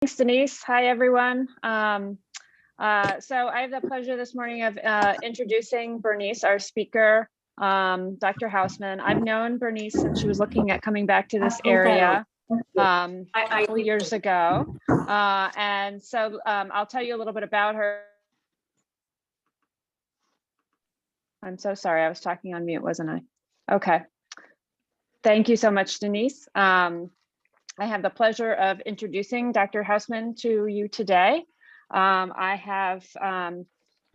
Thanks, Denise. Hi, everyone. So I have the pleasure this morning of introducing Bernice, our speaker, Dr. Hausman. I've known Bernice since she was looking at coming back to this area a couple years ago. And so I'll tell you a little bit about her. I'm so sorry, I was talking on mute, wasn't I? Okay. Thank you so much, Denise. I have the pleasure of introducing Dr. Hausman to you today. I have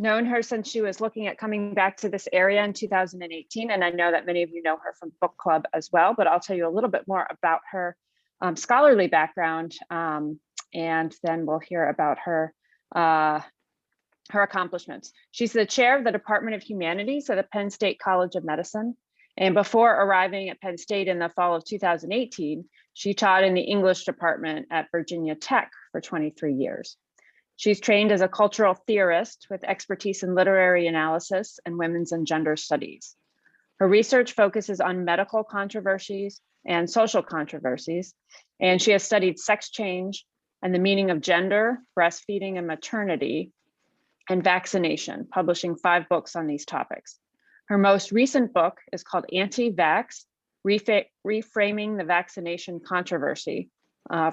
known her since she was looking at coming back to this area in 2018, and I know that many of you know her from book club as well, but I'll tell you a little bit more about her scholarly background, and then we'll hear about her accomplishments. She's the chair of the Department of Humanities at the Penn State College of Medicine. And before arriving at Penn State in the fall of 2018, she taught in the English department at Virginia Tech for 23 years. She's trained as a cultural theorist with expertise in literary analysis and women's and gender studies. Her research focuses on medical controversies and social controversies, and she has studied sex change and the meaning of gender, breastfeeding and maternity, and vaccination, publishing 5 books on these topics. Her most recent book is called Anti-Vax, Reframing the Vaccination Controversy,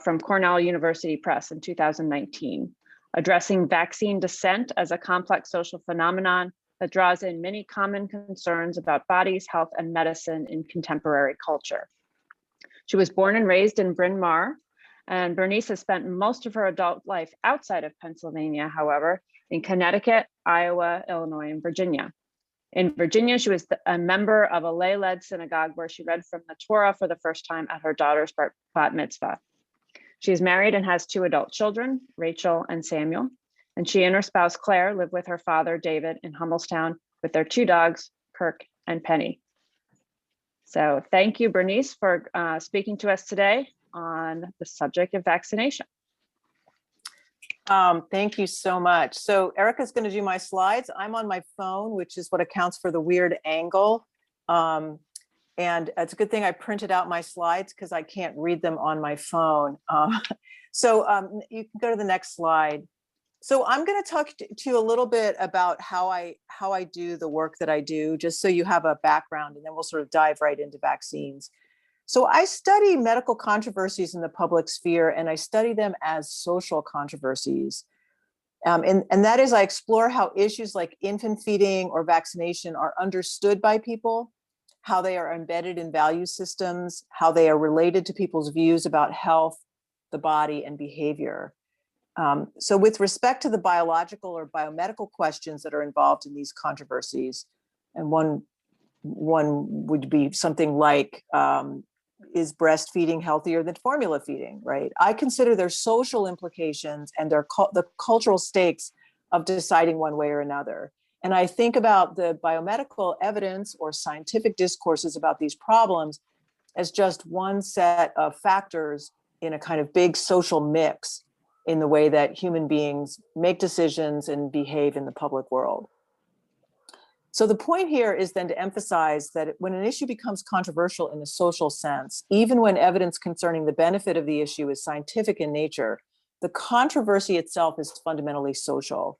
from Cornell University Press in 2019, addressing vaccine dissent as a complex social phenomenon that draws in many common concerns about bodies, health, and medicine in contemporary culture. She was born and raised in Bryn Mawr, and Bernice has spent most of her adult life outside of Pennsylvania, however, in Connecticut, Iowa, Illinois, and Virginia. In Virginia, she was a member of a lay-led synagogue where she read from the Torah for the first time at her daughter's bat mitzvah. She is married and has 2 adult children, Rachel and Samuel, and she and her spouse, Claire, live with her father, David, in Hummelstown with their 2 dogs, Kirk and Penny. So thank you, Bernice, for speaking to us today on the subject of vaccination. Thank you so much. So Erika's going to do my slides. I'm on my phone, which is what accounts for the weird angle. And it's a good thing I printed out my slides because I can't read them on my phone. So you can go to the next slide. So I'm going to talk to you a little bit about how I do the work that I do, just so you have a background, and then we'll sort of dive right into vaccines. So I study medical controversies in the public sphere, and I study them as social controversies. And that is, I explore how issues like infant feeding or vaccination are understood by people, how they are embedded in value systems, how they are related to people's views about health, the body, and behavior. So with respect to the biological or biomedical questions that are involved in these controversies, and one would be something like, is breastfeeding healthier than formula feeding, right? I consider their social implications and the cultural stakes of deciding one way or another. And I think about the biomedical evidence or scientific discourses about these problems as just one set of factors in a kind of big social mix in the way that human beings make decisions and behave in the public world. So the point here is then to emphasize that when an issue becomes controversial in a social sense, even when evidence concerning the benefit of the issue is scientific in nature, the controversy itself is fundamentally social.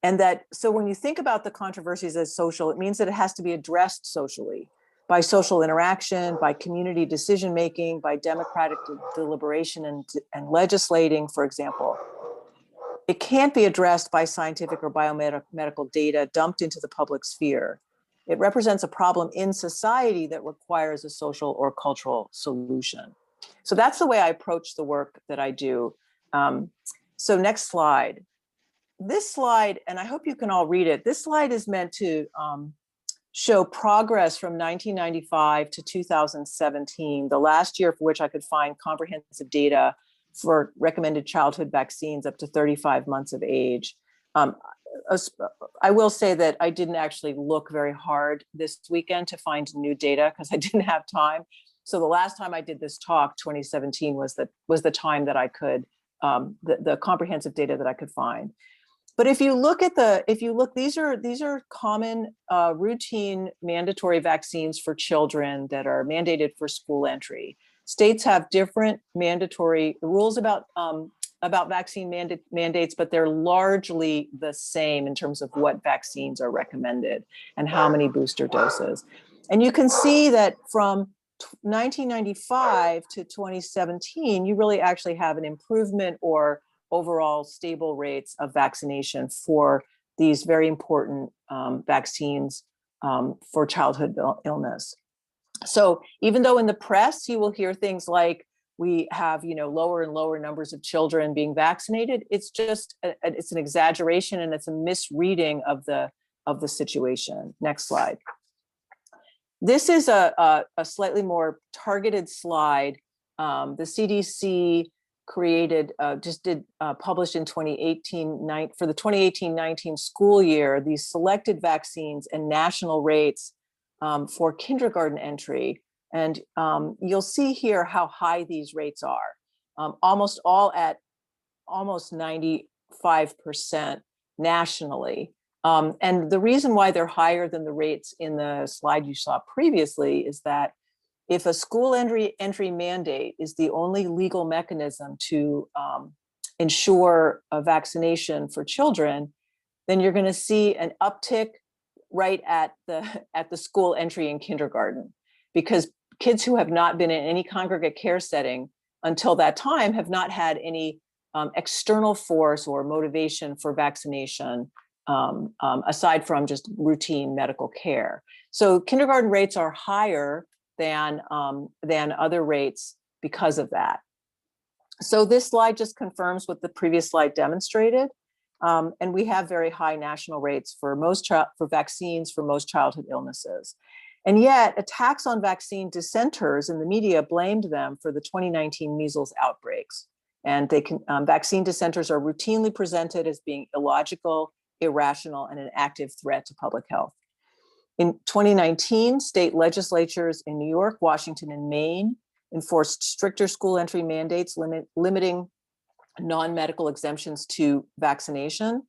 And that, so when you think about the controversies as social, it means that it has to be addressed socially, by social interaction, by community decision-making, by democratic deliberation and legislating, for example. It can't be addressed by scientific or biomedical data dumped into the public sphere. It represents a problem in society that requires a social or cultural solution. So that's the way I approach the work that I do. So next slide. This slide, and I hope you can all read it, this slide is meant to show progress from 1995 to 2017, the last year for which I could find comprehensive data for recommended childhood vaccines up to 35 months of age. I will say that I didn't actually look very hard this weekend to find new data because I didn't have time. So the last time I did this talk, 2017, was the time that I could, the comprehensive data that I could find. But if you look at these are common routine mandatory vaccines for children that are mandated for school entry. States have different mandatory rules about vaccine mandates, but they're largely the same in terms of what vaccines are recommended and how many booster doses. And you can see that from 1995 to 2017, you really actually have an improvement or overall stable rates of vaccination for these very important vaccines for childhood illness. So even though in the press you will hear things like we have lower and lower numbers of children being vaccinated, it's just it's an exaggeration and it's a misreading of the situation. Next slide. This is a slightly more targeted slide. The CDC created, published in 2018, for the 2018-19 school year, these selected vaccines and national rates for kindergarten entry. And you'll see here how high these rates are, almost all at almost 95% nationally. And the reason why they're higher than the rates in the slide you saw previously is that if a school entry mandate is the only legal mechanism to ensure a vaccination for children, then you're going to see an uptick right at the school entry in kindergarten, because kids who have not been in any congregate care setting until that time have not had any external force or motivation for vaccination aside from just routine medical care. So kindergarten rates are higher than other rates because of that. So this slide just confirms what the previous slide demonstrated. And we have very high national rates for vaccines for most childhood illnesses. And yet attacks on vaccine dissenters in the media blamed them for the 2019 measles outbreaks. And vaccine dissenters are routinely presented as being illogical, irrational, and an active threat to public health. In 2019, state legislatures in New York, Washington, and Maine enforced stricter school entry mandates limiting non-medical exemptions to vaccination,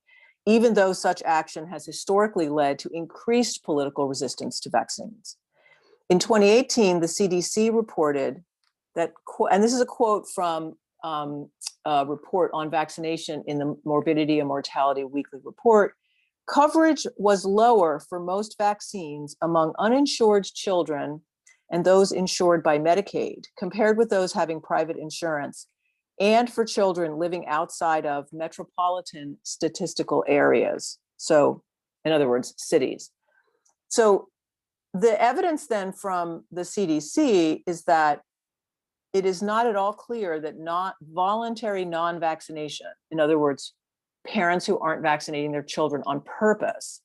even though such action has historically led to increased political resistance to vaccines. In 2018, the CDC reported that, and this is a quote from a report on vaccination in the Morbidity and Mortality Weekly Report, coverage was lower for most vaccines among uninsured children and those insured by Medicaid, compared with those having private insurance, and for children living outside of metropolitan statistical areas. So, in other words, cities. So the evidence then from the CDC is that it is not at all clear that not voluntary non-vaccination, in other words, parents who aren't vaccinating their children on purpose,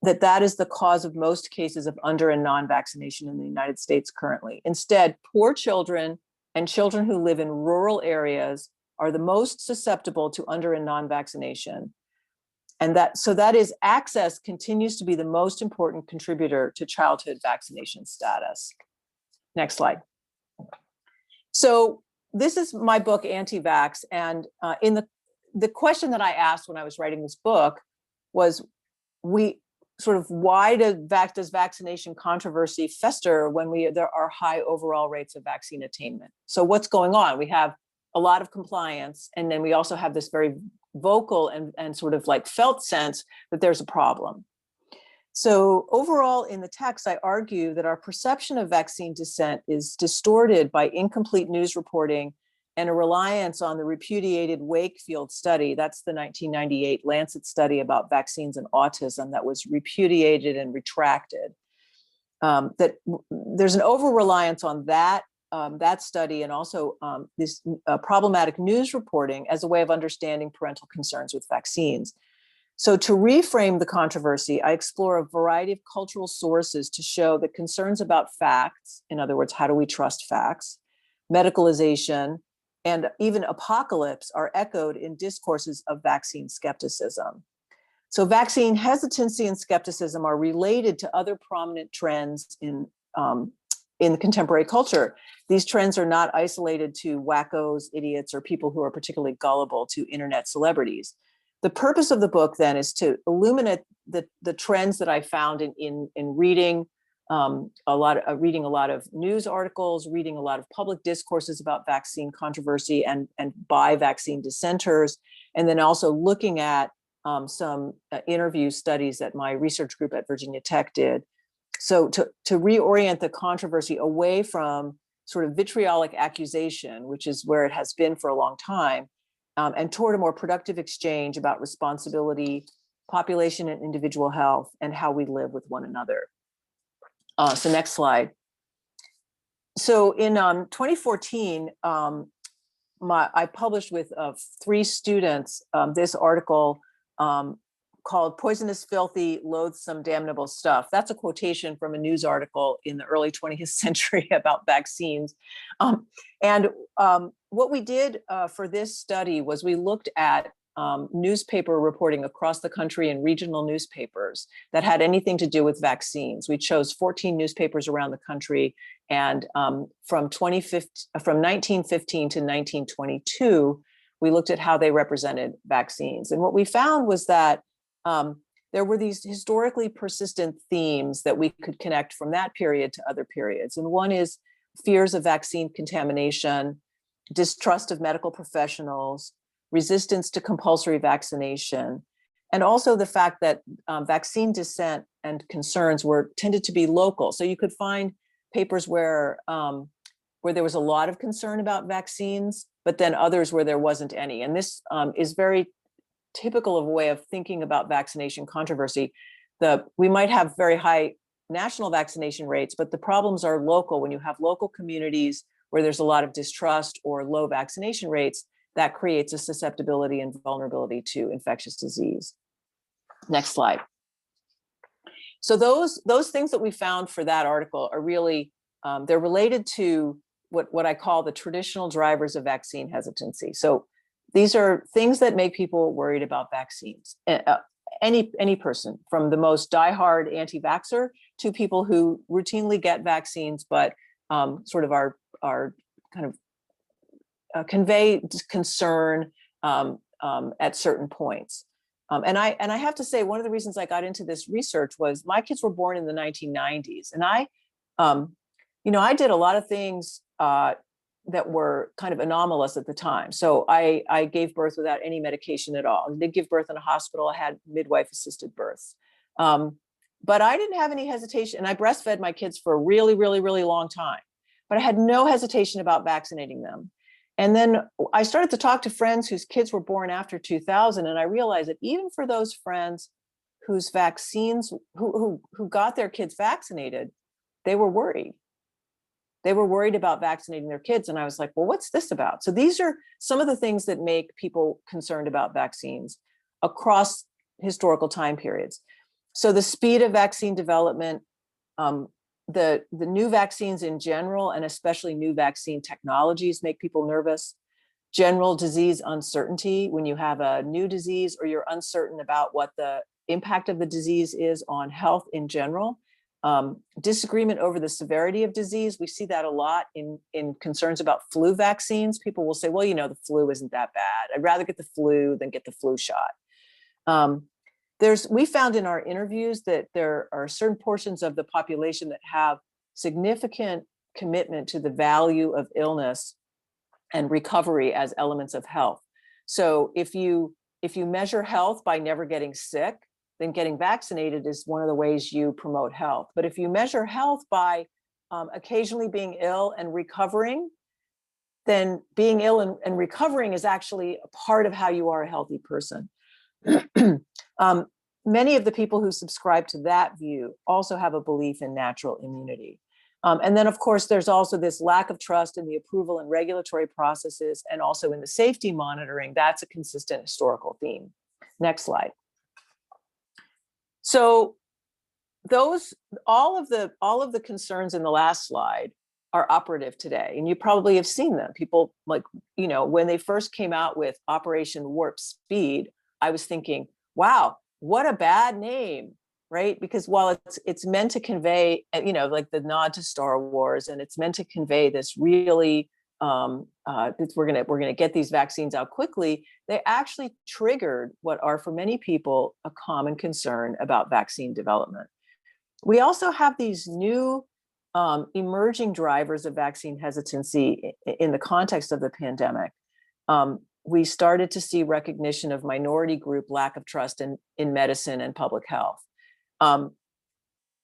that is the cause of most cases of under and non-vaccination in the United States currently. Instead, poor children and children who live in rural areas are the most susceptible to under and non-vaccination. And that is access continues to be the most important contributor to childhood vaccination status. Next slide. So this is my book, Anti-Vax. And in the question that I asked when I was writing this book was, why does vaccination controversy fester when there are high overall rates of vaccine attainment? So what's going on? We have a lot of compliance, and then we also have this very vocal and sort of like felt sense that there's a problem. So overall in the text, I argue that our perception of vaccine dissent is distorted by incomplete news reporting and a reliance on the repudiated Wakefield study. That's the 1998 Lancet study about vaccines and autism that was repudiated and retracted. That there's an over-reliance on that study, and also this problematic news reporting as a way of understanding parental concerns with vaccines. So to reframe the controversy, I explore a variety of cultural sources to show that concerns about facts, in other words, how do we trust facts, medicalization, and even apocalypse are echoed in discourses of vaccine skepticism. So vaccine hesitancy and skepticism are related to other prominent trends in contemporary culture. These trends are not isolated to wackos, idiots, or people who are particularly gullible to internet celebrities. The purpose of the book then is to illuminate the trends that I found in reading reading a lot of news articles, reading a lot of public discourses about vaccine controversy and by vaccine dissenters, and then also looking at some interview studies that my research group at Virginia Tech did. So to reorient the controversy away from sort of vitriolic accusation, which is where it has been for a long time, and toward a more productive exchange about responsibility, population and individual health, and how we live with one another. So next slide. So in 2014, I published with 3 students this article called "Poisonous, Filthy, Loathsome, Damnable Stuff." That's a quotation from a news article in the early 20th century about vaccines. What we did for this study was we looked at newspaper reporting across the country in regional newspapers that had anything to do with vaccines. We chose 14 newspapers around the country, and from 1915 to 1922, we looked at how they represented vaccines. And what we found was that there were these historically persistent themes that we could connect from that period to other periods. And one is fears of vaccine contamination, distrust of medical professionals, resistance to compulsory vaccination, and also the fact that vaccine dissent and concerns tended to be local. So you could find papers where there was a lot of concern about vaccines, but then others where there wasn't any. And this is very typical of a way of thinking about vaccination controversy. We might have very high national vaccination rates, but the problems are local. When you have local communities where there's a lot of distrust or low vaccination rates, that creates a susceptibility and vulnerability to infectious disease. Next slide. So those things that we found for that article are really, they're related to what I call the traditional drivers of vaccine hesitancy. So these are things that make people worried about vaccines. Any person, from the most diehard anti-vaxxer to people who routinely get vaccines, but sort of are kind of convey concern at certain points. And I have to say, one of the reasons I got into this research was my kids were born in the 1990s, and I did a lot of things that were kind of anomalous at the time. So I gave birth without any medication at all. I did give birth in a hospital. I had midwife-assisted births. But I didn't have any hesitation, and I breastfed my kids for a really, really, really long time. But I had no hesitation about vaccinating them. And then I started to talk to friends whose kids were born after 2000, and I realized that even for those friends whose vaccines, who got their kids vaccinated, they were worried. They were worried about vaccinating their kids. And I was like, well, what's this about? So these are some of the things that make people concerned about vaccines across historical time periods. So the speed of vaccine development, the new vaccines in general, and especially new vaccine technologies, make people nervous. General disease uncertainty, when you have a new disease or you're uncertain about what the impact of the disease is on health in general. Disagreement over the severity of disease. We see that a lot in concerns about flu vaccines. People will say, well, the flu isn't that bad. I'd rather get the flu than get the flu shot. We found in our interviews that there are certain portions of the population that have significant commitment to the value of illness and recovery as elements of health. So if you measure health by never getting sick, then getting vaccinated is one of the ways you promote health. But if you measure health by occasionally being ill and recovering, then being ill and recovering is actually a part of how you are a healthy person. Many of the people who subscribe to that view also have a belief in natural immunity. And then, of course, there's also this lack of trust in the approval and regulatory processes, and also in the safety monitoring. That's a consistent historical theme. Next slide. So all of the concerns in the last slide are operative today, and you probably have seen them. People, like, when they first came out with Operation Warp Speed, I was thinking, wow, what a bad name, right? Because while it's meant to convey, like the nod to Star Wars, and it's meant to convey this really we're gonna get these vaccines out quickly, they actually triggered what are for many people a common concern about vaccine development. We also have these new emerging drivers of vaccine hesitancy in the context of the pandemic. We started to see recognition of minority group lack of trust in medicine and public health.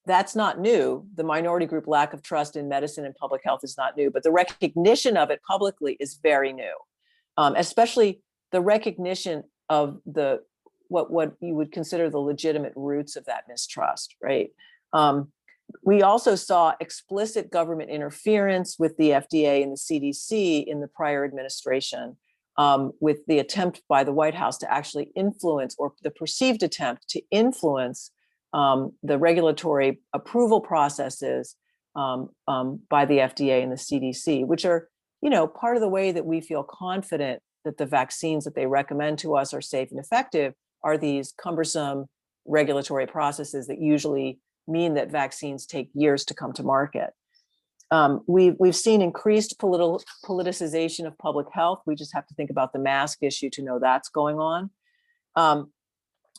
That's not new. The minority group lack of trust in medicine and public health is not new, but the recognition of it publicly is very new, especially the recognition of what you would consider the legitimate roots of that mistrust, right? We also saw explicit government interference with the FDA and the CDC in the prior administration, with the attempt by the White House to actually influence, or the perceived attempt to influence, the regulatory approval processes by the FDA and the CDC, which are, part of the way that we feel confident that the vaccines that they recommend to us are safe and effective are these cumbersome regulatory processes that usually mean that vaccines take years to come to market. We've seen increased politicization of public health. We just have to think about the mask issue to know that's going on.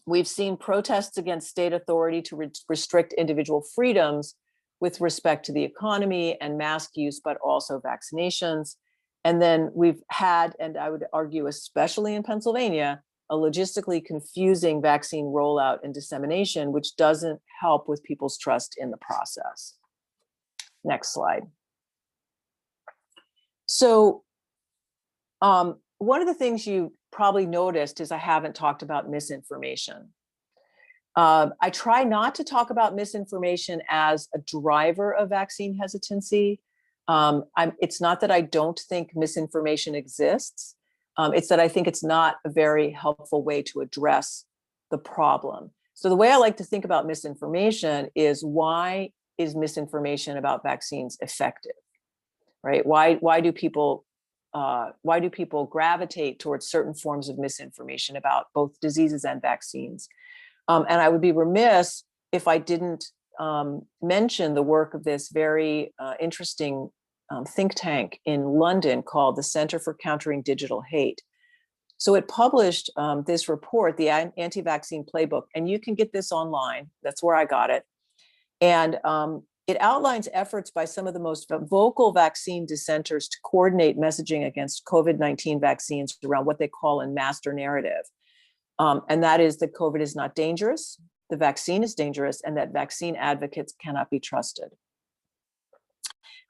We've seen protests against state authority to restrict individual freedoms with respect to the economy and mask use, but also vaccinations. And then we've had, and I would argue especially in Pennsylvania, a logistically confusing vaccine rollout and dissemination, which doesn't help with people's trust in the process. Next slide. So one of the things you probably noticed is I haven't talked about misinformation. I try not to talk about misinformation as a driver of vaccine hesitancy. It's not that I don't think misinformation exists. It's that I think it's not a very helpful way to address the problem. So the way I like to think about misinformation is, why is misinformation about vaccines effective, right? Why do people gravitate towards certain forms of misinformation about both diseases and vaccines? And I would be remiss if I didn't mention the work of this very interesting think tank in London called the Center for Countering Digital Hate. So it published this report, the Anti-Vaccine Playbook, and you can get this online. That's where I got it. And it outlines efforts by some of the most vocal vaccine dissenters to coordinate messaging against COVID-19 vaccines around what they call a master narrative. And that is that COVID is not dangerous, the vaccine is dangerous, and that vaccine advocates cannot be trusted.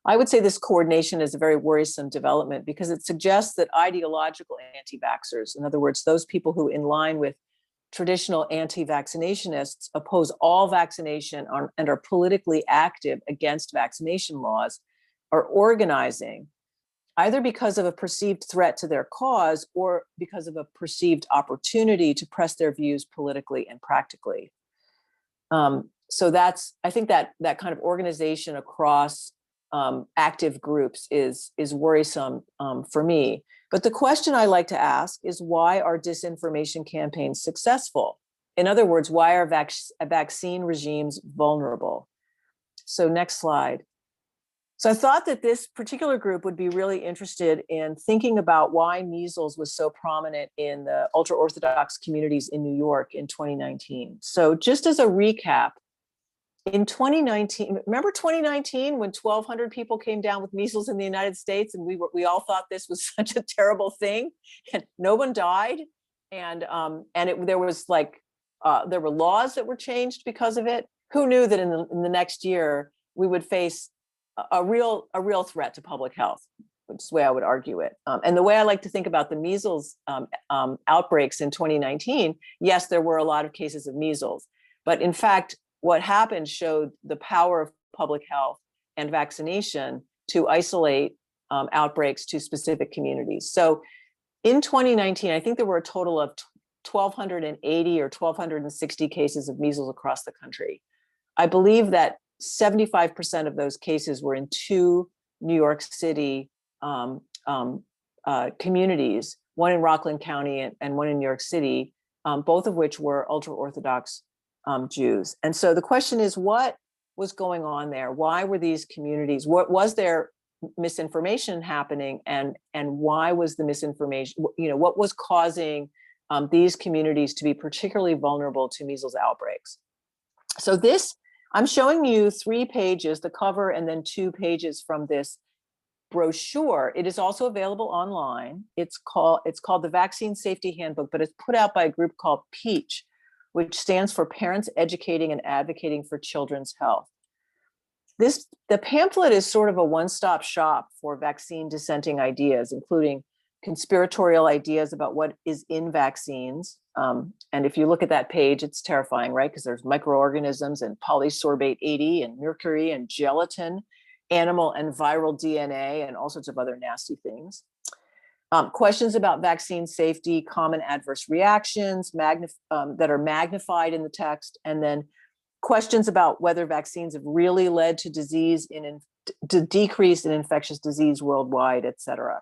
I would say this coordination is a very worrisome development because it suggests that ideological anti-vaxxers, in other words, those people who, in line with traditional anti-vaccinationists, oppose all vaccination and are politically active against vaccination laws, are organizing either because of a perceived threat to their cause or because of a perceived opportunity to press their views politically and practically. So I think that kind of organization across active groups is worrisome for me. But the question I like to ask is, why are disinformation campaigns successful? In other words, why are vaccine regimes vulnerable? So next slide. So I thought that this particular group would be really interested in thinking about why measles was so prominent in the ultra-Orthodox communities in New York in 2019. So just as a recap, in 2019, remember 2019 when 1,200 people came down with measles in the United States, and we all thought this was such a terrible thing, and no one died, and there were laws that were changed because of it. Who knew that in the next year we would face a real threat to public health, which is the way I would argue it. And the way I like to think about the measles outbreaks in 2019, yes, there were a lot of cases of measles, but in fact, what happened showed the power of public health and vaccination to isolate outbreaks to specific communities. So in 2019, I think there were a total of 1,280 or 1,260 cases of measles across the country. I believe that 75% of those cases were in 2 New York City communities, one in Rockland County and one in New York City, both of which were ultra-Orthodox Jews. And so the question is, what was going on there? Why were these communities, what was there misinformation happening, and why was the misinformation, what was causing these communities to be particularly vulnerable to measles outbreaks? So this, I'm showing you 3 pages, the cover, and then 2 pages from this brochure. It is also available online. It's called the Vaccine Safety Handbook, but it's put out by a group called PEACH, which stands for Parents Educating and Advocating for Children's Health. The pamphlet is sort of a one-stop shop for vaccine dissenting ideas, including conspiratorial ideas about what is in vaccines. And if you look at that page, it's terrifying, right? Because there's microorganisms and polysorbate 80 and mercury and gelatin, animal and viral DNA, and all sorts of other nasty things. Questions about vaccine safety, common adverse reactions that are magnified in the text, and then questions about whether vaccines have really led to decrease in infectious disease worldwide, et cetera.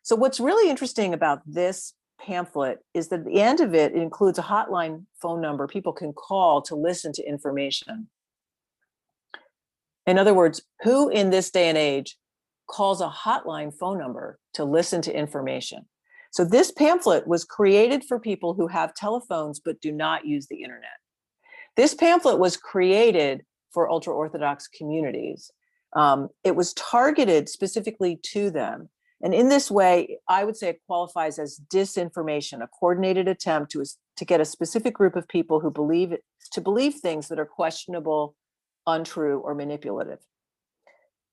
So what's really interesting about this pamphlet is that at the end of it, it includes a hotline phone number people can call to listen to information. In other words, who in this day and age calls a hotline phone number to listen to information? So this pamphlet was created for people who have telephones but do not use the internet. This pamphlet was created for ultra-Orthodox communities. It was targeted specifically to them. And in this way, I would say it qualifies as disinformation, a coordinated attempt to get a specific group of people who believe things that are questionable, untrue, or manipulative.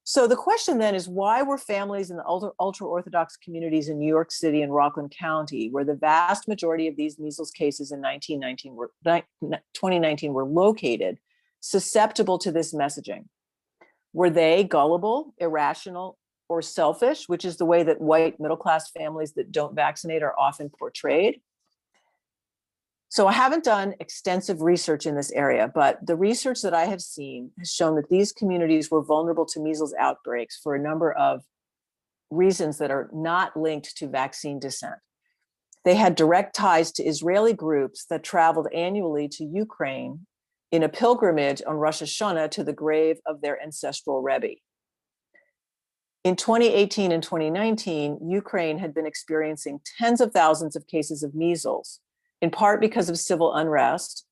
So the question then is, why were families in the ultra-Orthodox communities in New York City and Rockland County, where the vast majority of these measles cases in 2019 were located, susceptible to this messaging? Were they gullible, irrational, or selfish, which is the way that white middle-class families that don't vaccinate are often portrayed? So I haven't done extensive research in this area, but the research that I have seen has shown that these communities were vulnerable to measles outbreaks for a number of reasons that are not linked to vaccine dissent. They had direct ties to Israeli groups that traveled annually to Ukraine in a pilgrimage on Rosh Hashanah to the grave of their ancestral Rebbe. In 2018 and 2019, Ukraine had been experiencing tens of thousands of cases of measles, in part because of civil unrest.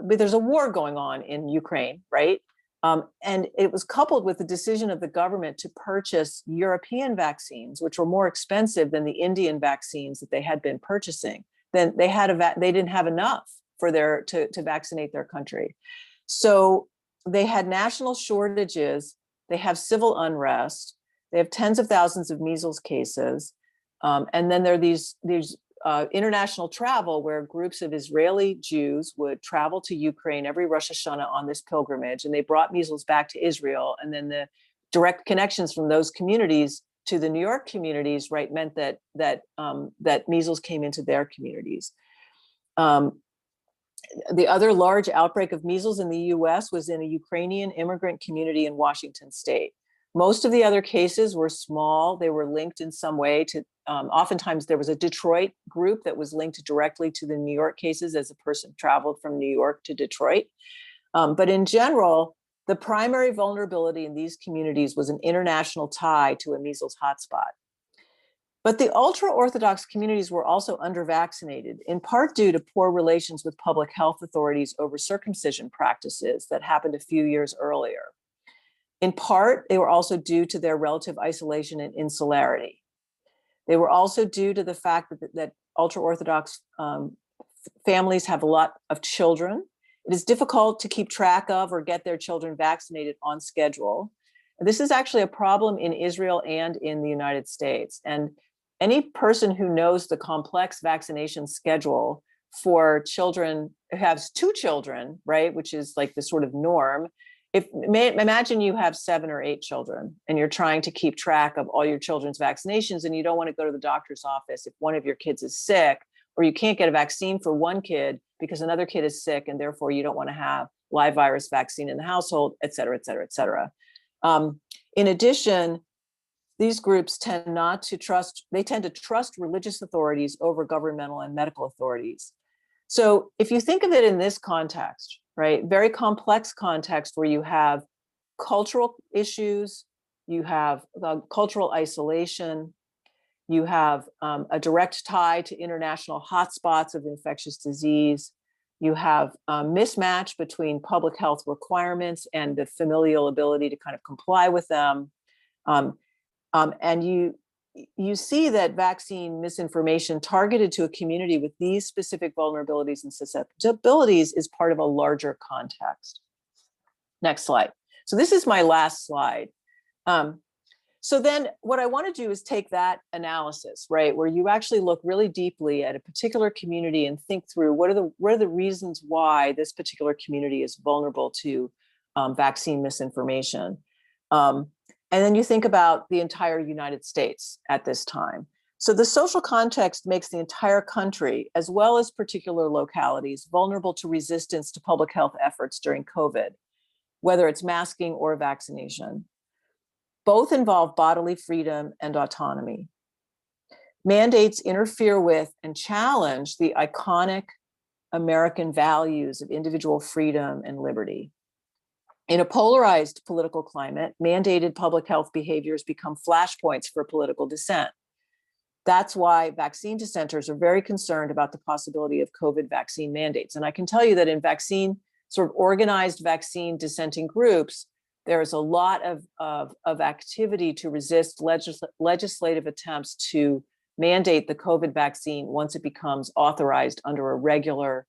There's a war going on in Ukraine, right? And it was coupled with the decision of the government to purchase European vaccines, which were more expensive than the Indian vaccines that they had been purchasing. Then they didn't have enough for to vaccinate their country. So they had national shortages. They have civil unrest. They have tens of thousands of measles cases. And then there are these international travel where groups of Israeli Jews would travel to Ukraine every Rosh Hashanah on this pilgrimage, and they brought measles back to Israel. And then the direct connections from those communities to the New York communities, right, meant that measles came into their communities. The other large outbreak of measles in the US was in a Ukrainian immigrant community in Washington state. Most of the other cases were small. They were linked in some way to, oftentimes there was a Detroit group that was linked directly to the New York cases as a person traveled from New York to Detroit. But in general, the primary vulnerability in these communities was an international tie to a measles hotspot. But the ultra-Orthodox communities were also under-vaccinated, in part due to poor relations with public health authorities over circumcision practices that happened a few years earlier. In part, they were also due to their relative isolation and insularity. They were also due to the fact that ultra-Orthodox families have a lot of children. It is difficult to keep track of or get their children vaccinated on schedule. And this is actually a problem in Israel and in the United States. And any person who knows the complex vaccination schedule for children who has 2 children, right, which is like the sort of norm. Imagine you have 7 or 8 children and you're trying to keep track of all your children's vaccinations, and you don't want to go to the doctor's office if one of your kids is sick, or you can't get a vaccine for one kid because another kid is sick, and therefore you don't want to have live virus vaccine in the household, et cetera, et cetera, et cetera. In addition, these groups tend to trust religious authorities over governmental and medical authorities. So if you think of it in this context, right, very complex context where you have cultural issues, you have cultural isolation, you have a direct tie to international hotspots of infectious disease, You have a mismatch between public health requirements and the familial ability to kind of comply with them. And you see that vaccine misinformation targeted to a community with these specific vulnerabilities and susceptibilities is part of a larger context. Next slide. So this is my last slide. So then what I want to do is take that analysis, right, where you actually look really deeply at a particular community and think through what are the reasons why this particular community is vulnerable to vaccine misinformation. And then you think about the entire United States at this time. So the social context makes the entire country, as well as particular localities, vulnerable to resistance to public health efforts during COVID, whether it's masking or vaccination. Both involve bodily freedom and autonomy. Mandates interfere with and challenge the iconic American values of individual freedom and liberty. In a polarized political climate, mandated public health behaviors become flashpoints for political dissent. That's why vaccine dissenters are very concerned about the possibility of COVID vaccine mandates. And I can tell you that in sort of organized vaccine dissenting groups, there's a lot of activity to resist legislative attempts to mandate the COVID vaccine once it becomes authorized under a regular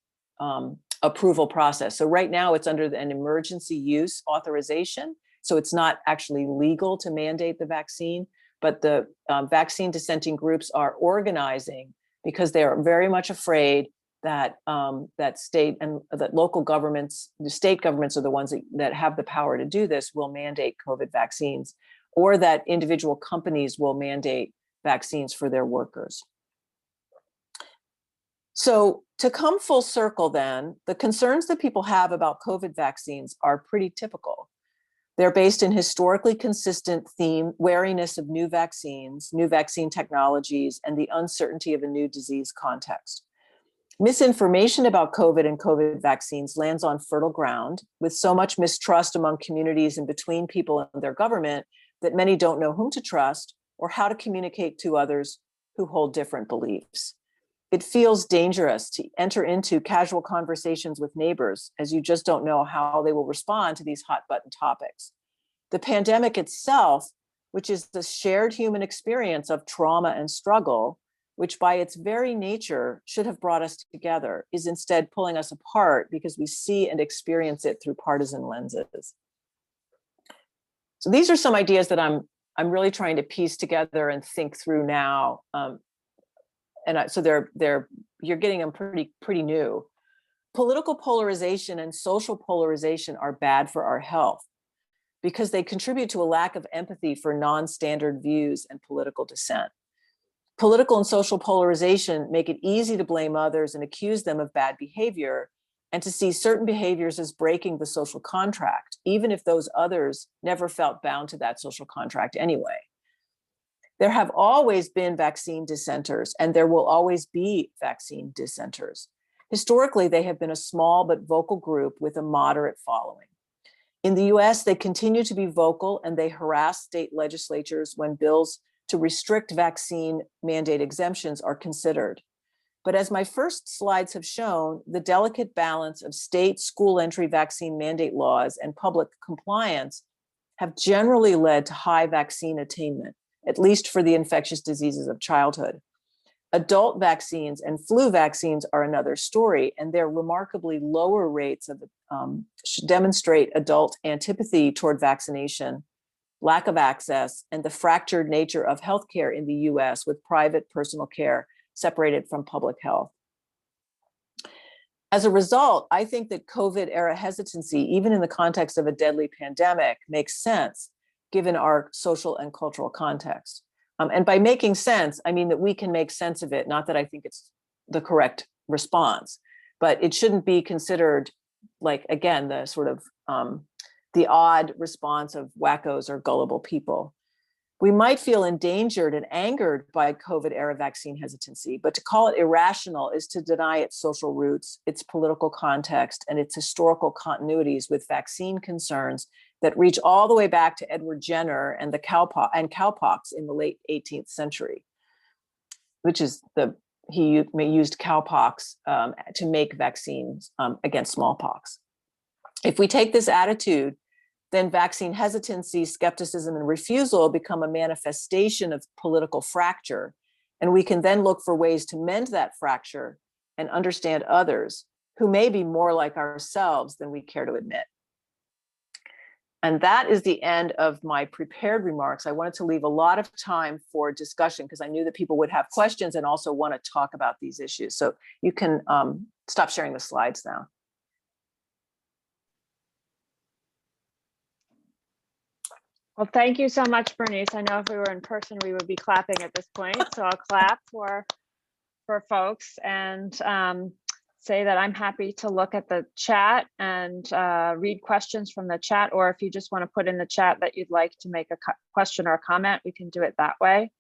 approval process. So right now it's under an emergency use authorization. So it's not actually legal to mandate the vaccine, but the vaccine dissenting groups are organizing because they are very much afraid that that state and that local governments, the state governments are the ones that have the power to do this, will mandate COVID vaccines, or that individual companies will mandate vaccines for their workers. So to come full circle then, the concerns that people have about COVID vaccines are pretty typical. They're based in historically consistent theme, wariness of new vaccines, new vaccine technologies, and the uncertainty of a new disease context. Misinformation about COVID and COVID vaccines lands on fertile ground with so much mistrust among communities and between people and their government that many don't know whom to trust or how to communicate to others who hold different beliefs. It feels dangerous to enter into casual conversations with neighbors as you just don't know how they will respond to these hot button topics. The pandemic itself, which is the shared human experience of trauma and struggle, which by its very nature should have brought us together, is instead pulling us apart because we see and experience it through partisan lenses. So these are some ideas that I'm really trying to piece together and think through now. So you're getting them pretty new. Political polarization and social polarization are bad for our health because they contribute to a lack of empathy for non-standard views and political dissent. Political and social polarization make it easy to blame others and accuse them of bad behavior, and to see certain behaviors as breaking the social contract, even if those others never felt bound to that social contract anyway. There have always been vaccine dissenters, and there will always be vaccine dissenters. Historically, they have been a small but vocal group with a moderate following. In the US, they continue to be vocal, and they harass state legislatures when bills to restrict vaccine mandate exemptions are considered. But as my first slides have shown, the delicate balance of state school entry vaccine mandate laws and public compliance have generally led to high vaccine attainment, at least for the infectious diseases of childhood. Adult vaccines and flu vaccines are another story, and their remarkably lower rates of should demonstrate adult antipathy toward vaccination, lack of access, and the fractured nature of healthcare in the US with private personal care separated from public health. As a result, I think that COVID era hesitancy, even in the context of a deadly pandemic, makes sense given our social and cultural context. And by making sense, I mean that we can make sense of it, not that I think it's the correct response, but it shouldn't be considered like, again, the sort of the odd response of wackos or gullible people. We might feel endangered and angered by COVID era vaccine hesitancy, but to call it irrational is to deny its social roots, its political context, and its historical continuities with vaccine concerns that reach all the way back to Edward Jenner and cowpox in the late 18th century, which is the he used cowpox to make vaccines against smallpox. If we take this attitude, then vaccine hesitancy, skepticism, and refusal become a manifestation of political fracture. And we can then look for ways to mend that fracture and understand others who may be more like ourselves than we care to admit. And that is the end of my prepared remarks. I wanted to leave a lot of time for discussion because I knew that people would have questions and also want to talk about these issues. So you can stop sharing the slides now. Well, thank you so much, Bernice. I know if we were in person, we would be clapping at this point. So I'll clap for folks and say that I'm happy to look at the chat and read questions from the chat, or if you just want to put in the chat that you'd like to make a question or a comment, we can do it that way.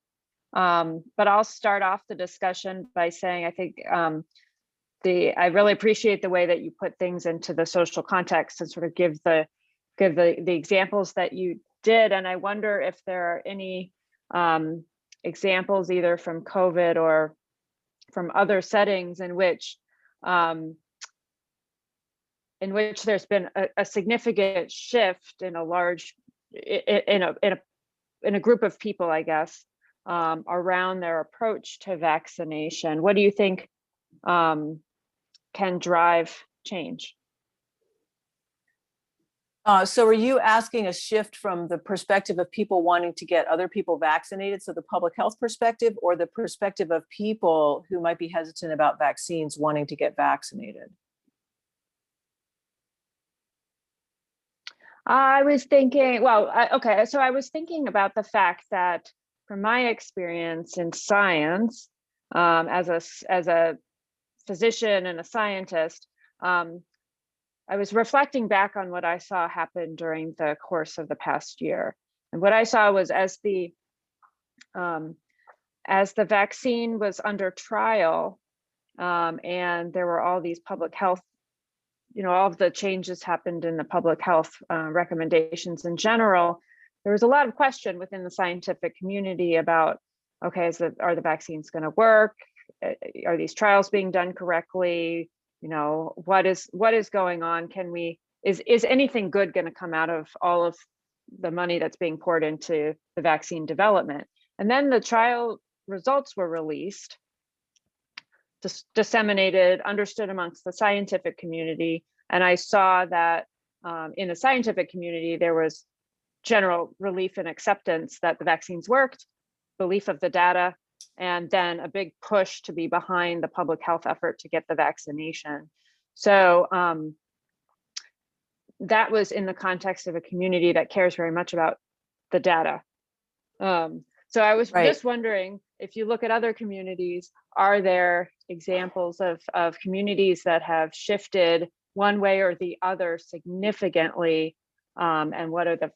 But I'll start off the discussion by saying I think I really appreciate the way that you put things into the social context and sort of give the examples that you did. And I wonder if there are any examples either from COVID or from other settings in which there's been a significant shift in a large in a group of people, I guess, around their approach to vaccination. What do you think can drive change? So are you asking a shift from the perspective of people wanting to get other people vaccinated, so the public health perspective, or the perspective of people who might be hesitant about vaccines wanting to get vaccinated? I was thinking, okay, so I was thinking about the fact that from my experience in science, as a physician and a scientist, I was reflecting back on what I saw happen during the course of the past year. And what I saw was as the vaccine was under trial, and there were all these public health, all of the changes happened in the public health recommendations in general, there was a lot of question within the scientific community about, okay, are the vaccines going to work? Are these trials being done correctly? What is going on? Is anything good going to come out of all of the money that's being poured into the vaccine development? And then the trial results were released, disseminated, understood amongst the scientific community. And I saw that in the scientific community, there was general relief and acceptance that the vaccines worked, belief of the data, and then a big push to be behind the public health effort to get the vaccination. So that was in the context of a community that cares very much about the data. So I was just wondering, if you look at other communities, are there examples of communities that have shifted one way or the other significantly, and what are the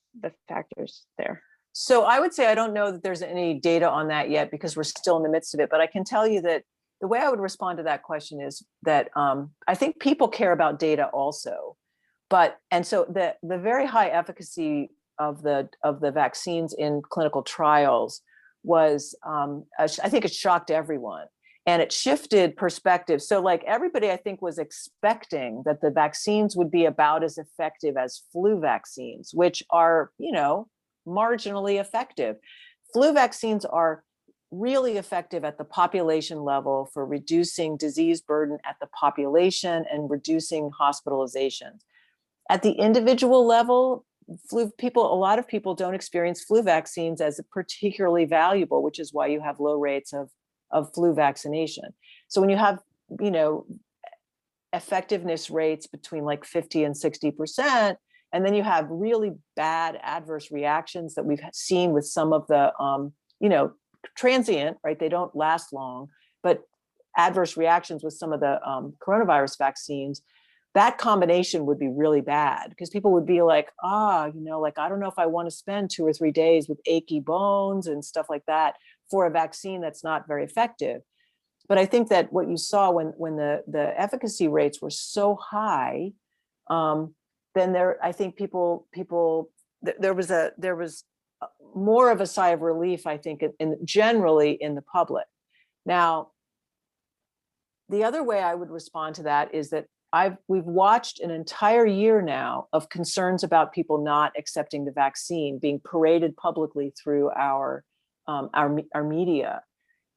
factors there? So I would say I don't know that there's any data on that yet because we're still in the midst of it, but I can tell you that the way I would respond to that question is that I think people care about data also, and so the very high efficacy of the vaccines in clinical trials was, I think it shocked everyone and it shifted perspective. So like everybody, I think, was expecting that the vaccines would be about as effective as flu vaccines, which are, marginally effective. Flu vaccines are really effective at the population level for reducing disease burden at the population and reducing hospitalizations. At the individual level, a lot of people don't experience flu vaccines as particularly valuable, which is why you have low rates of flu vaccination. So when you have, effectiveness rates between like 50 and 60%, and then you have really bad adverse reactions that we've seen with some of the, transient, right? They don't last long, but adverse reactions with some of the coronavirus vaccines, that combination would be really bad because people would be like, I don't know if I want to spend 2 or 3 days with achy bones and stuff like that for a vaccine that's not very effective. But I think that what you saw when the efficacy rates were so high, then I think there was more of a sigh of relief, I think, generally in the public. Now, the other way I would respond to that is that we've watched an entire year now of concerns about people not accepting the vaccine being paraded publicly through our media.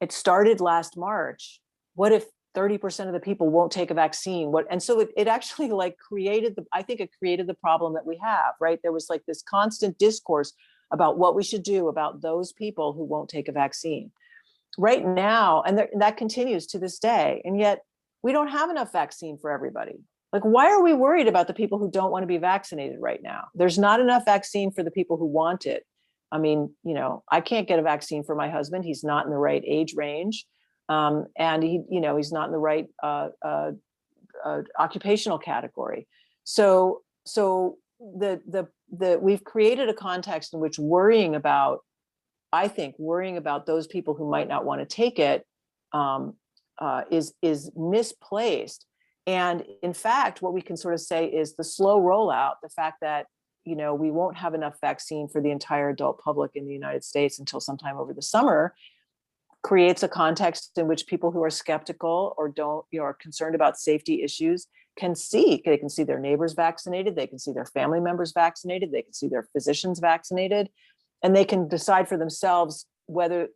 It started last March. What if 30% of the people won't take a vaccine? And so it actually like I think it created the problem that we have, right? There was like this constant discourse about what we should do about those people who won't take a vaccine right now. And that continues to this day. And yet we don't have enough vaccine for everybody. Like, why are we worried about the people who don't want to be vaccinated right now? There's not enough vaccine for the people who want it. I mean, I can't get a vaccine for my husband. He's not in the right age range. And he's not in the right occupational category. So we've created a context in which worrying about those people who might not want to take it is misplaced. And in fact, what we can sort of say is the slow rollout, the fact that we won't have enough vaccine for the entire adult public in the United States until sometime over the summer, creates a context in which people who are skeptical or are concerned about safety issues they can see their neighbors vaccinated, they can see their family members vaccinated, they can see their physicians vaccinated, and they can decide for themselves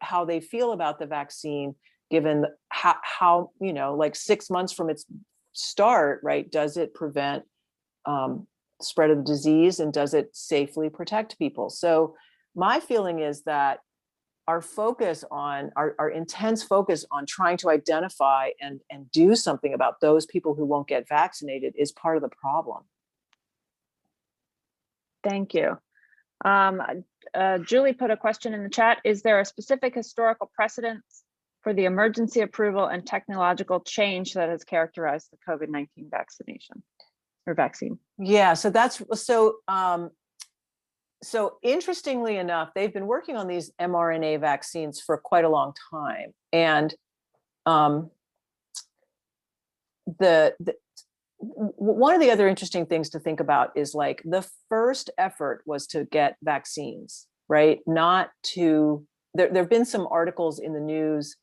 how they feel about the vaccine, given how like 6 months from its start, right? Does it prevent spread of the disease, and does it safely protect people? So my feeling is that our intense focus on trying to identify and do something about those people who won't get vaccinated is part of the problem. Thank you. Julie put a question in the chat. Is there a specific historical precedence for the emergency approval and technological change that has characterized the COVID-19 vaccination or vaccine? Yeah, so interestingly enough, they've been working on these mRNA vaccines for quite a long time. And one of the other interesting things to think about is like the first effort was to get vaccines, right? There have been some articles in the news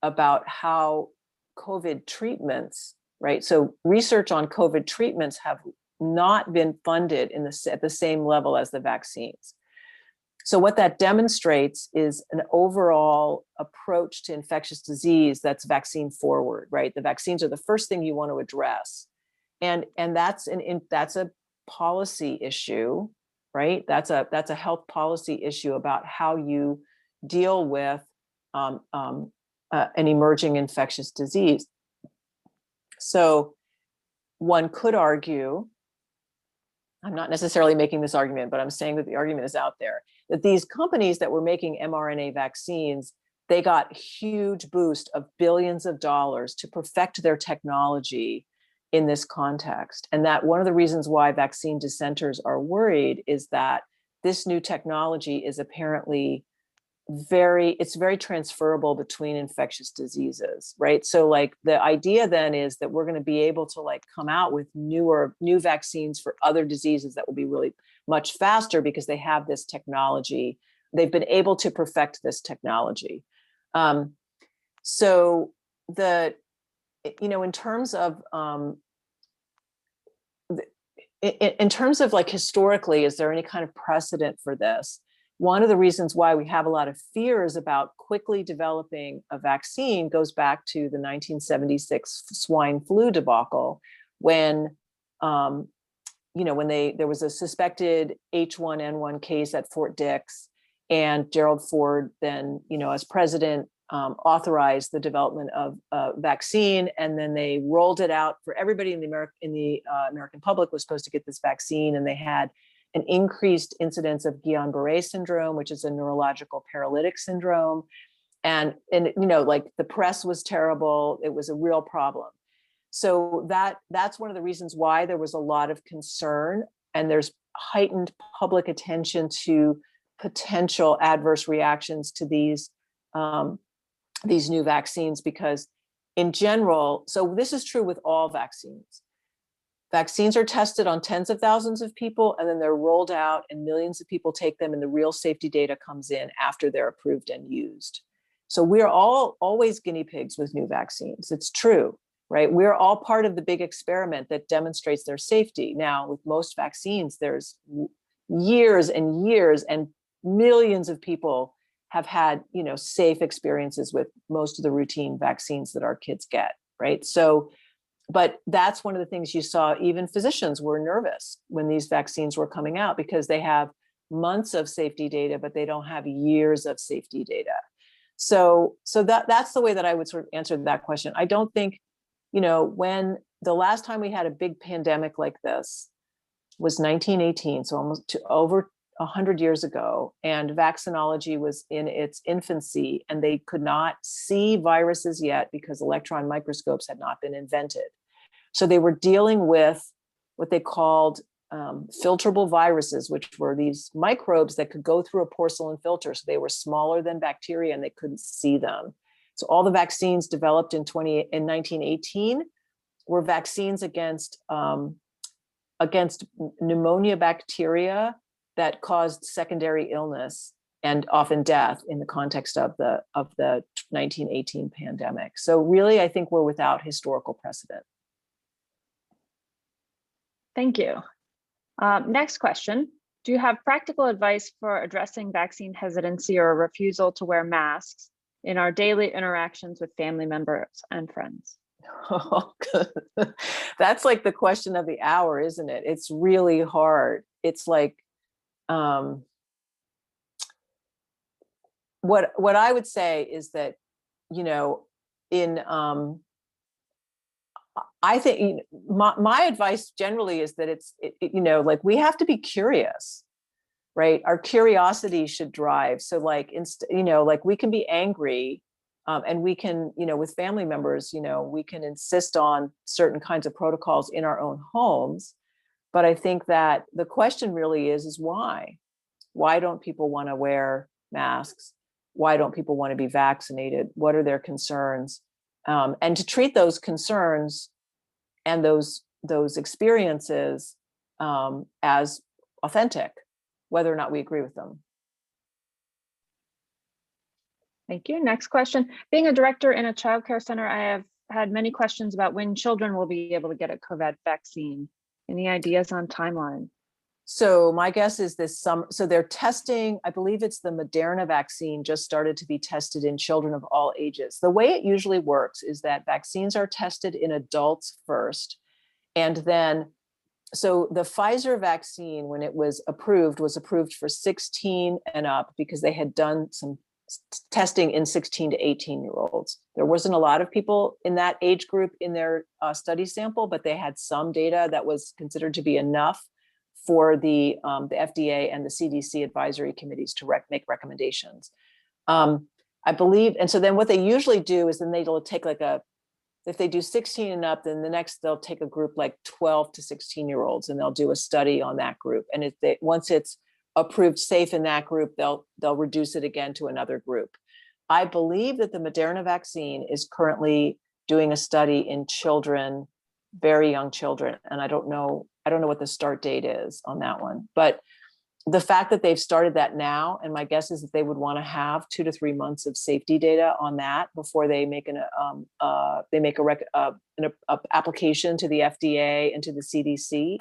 about how COVID treatments, right? So research on COVID treatments have not been funded at the same level as the vaccines. So what that demonstrates is an overall approach to infectious disease that's vaccine forward, right? The vaccines are the first thing you want to address. And that's a policy issue, right? That's a health policy issue about how you deal with an emerging infectious disease. So one could argue, I'm not necessarily making this argument, but I'm saying that the argument is out there, that these companies that were making mRNA vaccines, they got huge boost of billions of dollars to perfect their technology in this context. And that one of the reasons why vaccine dissenters are worried is that this new technology is apparently very transferable between infectious diseases, right? So like the idea then is that we're going to be able to like come out with new vaccines for other diseases that will be really much faster because they have this technology. They've been able to perfect this technology. So in terms of like historically, is there any kind of precedent for this? One of the reasons why we have a lot of fears about quickly developing a vaccine goes back to the 1976 swine flu debacle, when there was a suspected H1N1 case at Fort Dix, and Gerald Ford then, as president, authorized the development of a vaccine, and then they rolled it out for everybody in the American public was supposed to get this vaccine, and they had an increased incidence of Guillain-Barré syndrome, which is a neurological paralytic syndrome. And like the press was terrible. It was a real problem. So that's one of the reasons why there was a lot of concern, and there's heightened public attention to potential adverse reactions to these new vaccines, because in general, so this is true with all vaccines. Vaccines are tested on tens of thousands of people, and then they're rolled out and millions of people take them, and the real safety data comes in after they're approved and used. So we're always guinea pigs with new vaccines. It's true. right? We're all part of the big experiment that demonstrates their safety. Now, with most vaccines, there's years and years and millions of people have had, safe experiences with most of the routine vaccines that our kids get, right? So, but that's one of the things you saw. Even physicians were nervous when these vaccines were coming out because they have months of safety data, but they don't have years of safety data. So that's the way that I would sort of answer that question. I don't think, when the last time we had a big pandemic like this was 1918, so almost over 100 years ago, and vaccinology was in its infancy, and they could not see viruses yet because electron microscopes had not been invented. So they were dealing with what they called filterable viruses, which were these microbes that could go through a porcelain filter. So they were smaller than bacteria and they couldn't see them. So all the vaccines developed in 1918 were vaccines against pneumonia bacteria that caused secondary illness and often death in the context of the 1918 pandemic. So really, I think we're without historical precedent. Thank you. Next question. Do you have practical advice for addressing vaccine hesitancy or refusal to wear masks in our daily interactions with family members and friends? Oh, that's like the question of the hour, isn't it? It's really hard. It's like, what I would say is that, I think my advice generally is that like we have to be curious, right? Our curiosity should drive. So like, like we can be angry and we can, with family members, we can insist on certain kinds of protocols in our own homes. But I think that the question really is why? Why don't people want to wear masks? Why don't people want to be vaccinated? What are their concerns? And to treat those concerns and those experiences as authentic, whether or not we agree with them. Thank you. Next question. Being a director in a childcare center, I have had many questions about when children will be able to get a COVID vaccine. Any ideas on timeline? So my guess is this summer. So they're testing, I believe it's the Moderna vaccine just started to be tested in children of all ages. The way it usually works is that vaccines are tested in adults first. And then, so the Pfizer vaccine, when it was approved for 16 and up because they had done some testing in 16 to 18-year-olds. There wasn't a lot of people in that age group in their study sample, but they had some data that was considered to be enough for the FDA and the CDC advisory committees to make recommendations. I believe, and so then what they usually do is then they'll take if they do 16 and up, then they'll take a group like 12 to 16-year-olds and they'll do a study on that group. And once it's approved safe in that group, they'll reduce it again to another group. I believe that the Moderna vaccine is currently doing a study in children, very young children, and I don't know what the start date is on that one. But the fact that they've started that now, and my guess is that they would want to have 2 to 3 months of safety data on that before they make an application to the FDA and to the CDC.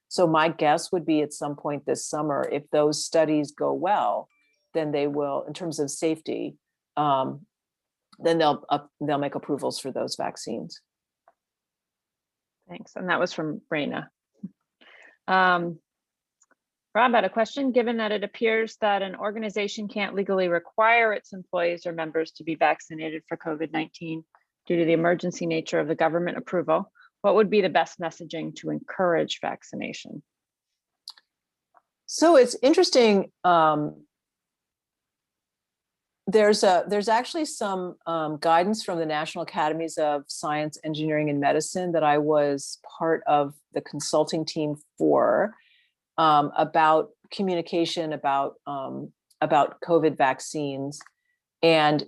So my guess would be at some point this summer, if those studies go well, then they will, in terms of safety, then they'll make approvals for those vaccines. Thanks. And that was from Raina. Rob had a question. Given that it appears that an organization can't legally require its employees or members to be vaccinated for COVID-19 due to the emergency nature of the government approval, what would be the best messaging to encourage vaccination? So it's interesting. There's actually some guidance from the National Academies of Science, Engineering, and Medicine that I was part of the consulting team for about communication about COVID vaccines. And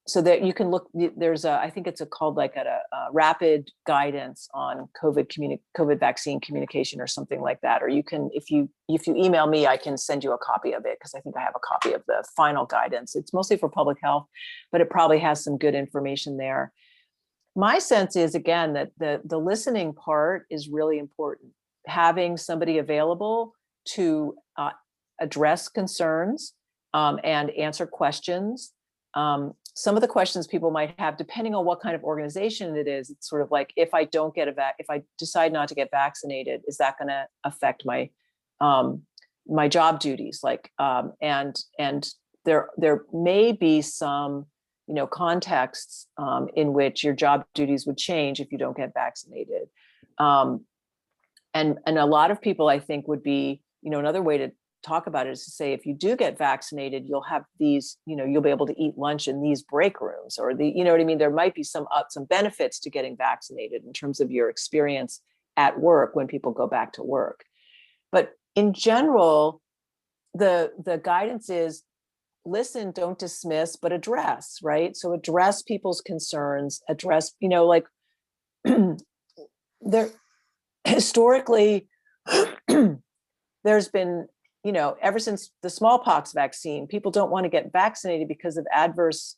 so that you can look, there's I think it's called like a rapid guidance on COVID vaccine communication or something like that. Or you can, if you email me, I can send you a copy of it because I think I have a copy of the final guidance. It's mostly for public health, but it probably has some good information there. my sense is, again, that the listening part is really important. Having somebody available to address concerns and answer questions. Some of the questions people might have, depending on what kind of organization it is, it's sort of like, if I don't get if I decide not to get vaccinated, is that going to affect my my job duties? Like, and there may be some, contexts in which your job duties would change if you don't get vaccinated. And a lot of people, I think, would be, another way to talk about it is to say, if you do get vaccinated, you'll have these, you'll be able to eat lunch in these break rooms, or what I mean? There might be some benefits to getting vaccinated in terms of your experience at work when people go back to work. But in general, the guidance is listen, don't dismiss, but address, right? So address people's concerns, address, like there historically, there's been, ever since the smallpox vaccine, people don't want to get vaccinated because of adverse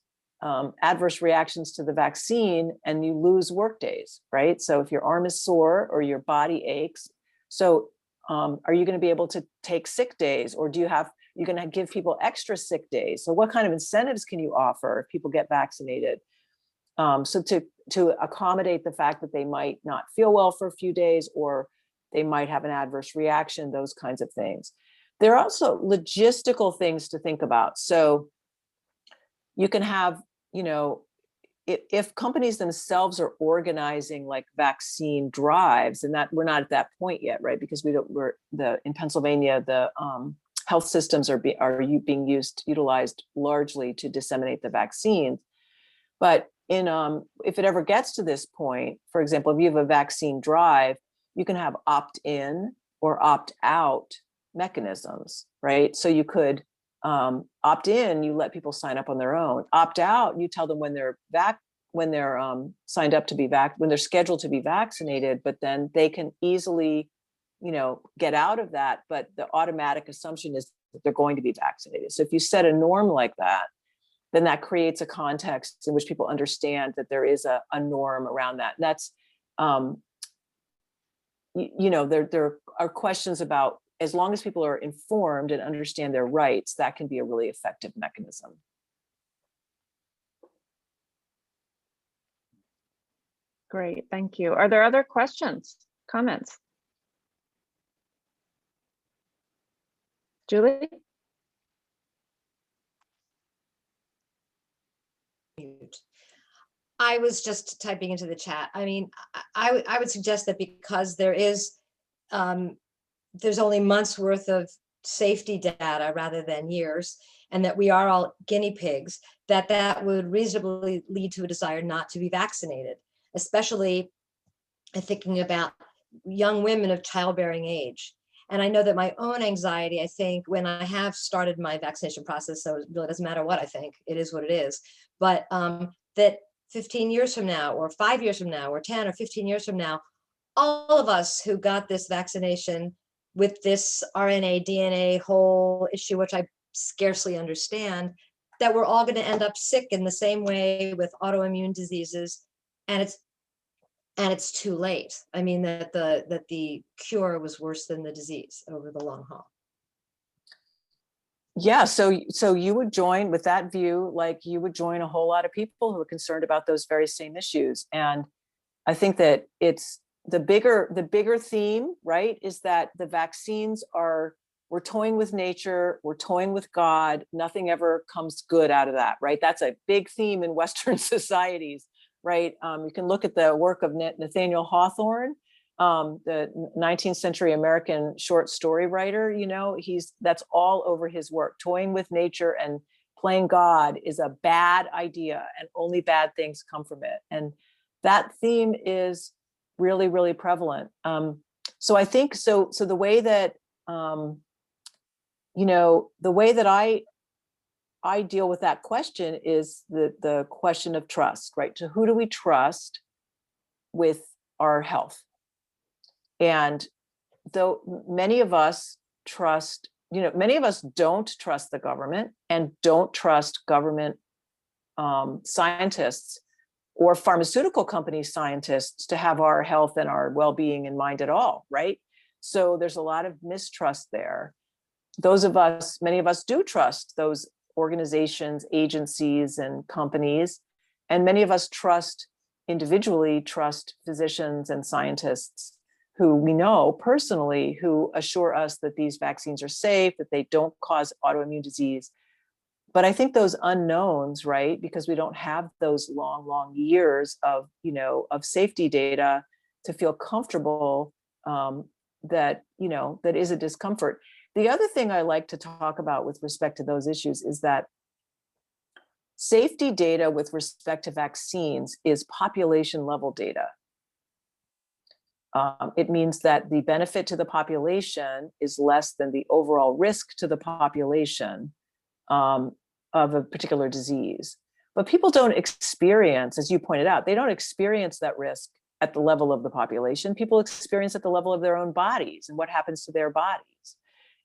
reactions to the vaccine, and you lose work days, right? So if your arm is sore or your body aches, so are you going to be able to take sick days, or you're going to give people extra sick days? So what kind of incentives can you offer if people get vaccinated? So to accommodate the fact that they might not feel well for a few days, or they might have an adverse reaction, those kinds of things. There are also logistical things to think about. So you can have, if companies themselves are organizing like vaccine drives, and that we're not at that point yet, right? Because in Pennsylvania, the health systems are being utilized largely to disseminate the vaccines. But if it ever gets to this point, for example, if you have a vaccine drive, you can have opt-in or opt-out mechanisms, right? So you could opt in, you let people sign up on their own. Opt out, you tell them when they're signed up to be when they're scheduled to be vaccinated, but then they can easily, get out of that. But the automatic assumption is that they're going to be vaccinated. So if you set a norm like that, then that creates a context in which people understand that there is a norm around that. And that's, there are questions about, as long as people are informed and understand their rights, that can be a really effective mechanism. Great, thank you. Are there other questions, comments? Julie? I was just typing into the chat. I mean, I would suggest that because there's only months worth of safety data rather than years, and that we are all guinea pigs, that would reasonably lead to a desire not to be vaccinated, especially thinking about young women of childbearing age. And I know that my own anxiety, I think, when I have started my vaccination process, so it really doesn't matter what I think, it is what it is, but that 15 years from now, or 5 years from now, or 10 or 15 years from now, all of us who got this vaccination with this RNA, DNA whole issue, which I scarcely understand, that we're all going to end up sick in the same way with autoimmune diseases, and it's too late. I mean, that the cure was worse than the disease over the long haul. Yeah, so you would join with that view, like you would join a whole lot of people who are concerned about those very same issues. And I think that it's the bigger theme, right, is that the vaccines we're toying with nature, we're toying with God, nothing ever comes good out of that, right? That's a big theme in Western societies, right? You can look at the work of Nathaniel Hawthorne, the 19th century American short story writer. That's all over his work. Toying with nature and playing God is a bad idea, and only bad things come from it. And that theme is really, really prevalent. So I think the way that I deal with that question is the question of trust, right? So who do we trust with our health? And though many of us don't trust the government and don't trust government scientists or pharmaceutical company scientists to have our health and our well-being in mind at all, right? So there's a lot of mistrust there. Many of us do trust those organizations, agencies, and companies, and many of us individually trust physicians and scientists who we know personally, who assure us that these vaccines are safe, that they don't cause autoimmune disease. But I think those unknowns, right, because we don't have those long years of safety data to feel comfortable, that is a discomfort. The other thing I like to talk about with respect to those issues is that safety data with respect to vaccines is population level data. It means that the benefit to the population is less than the overall risk to the population of a particular disease. But people don't experience, as you pointed out, they don't experience that risk at the level of the population. People experience at the level of their own bodies and what happens to their bodies.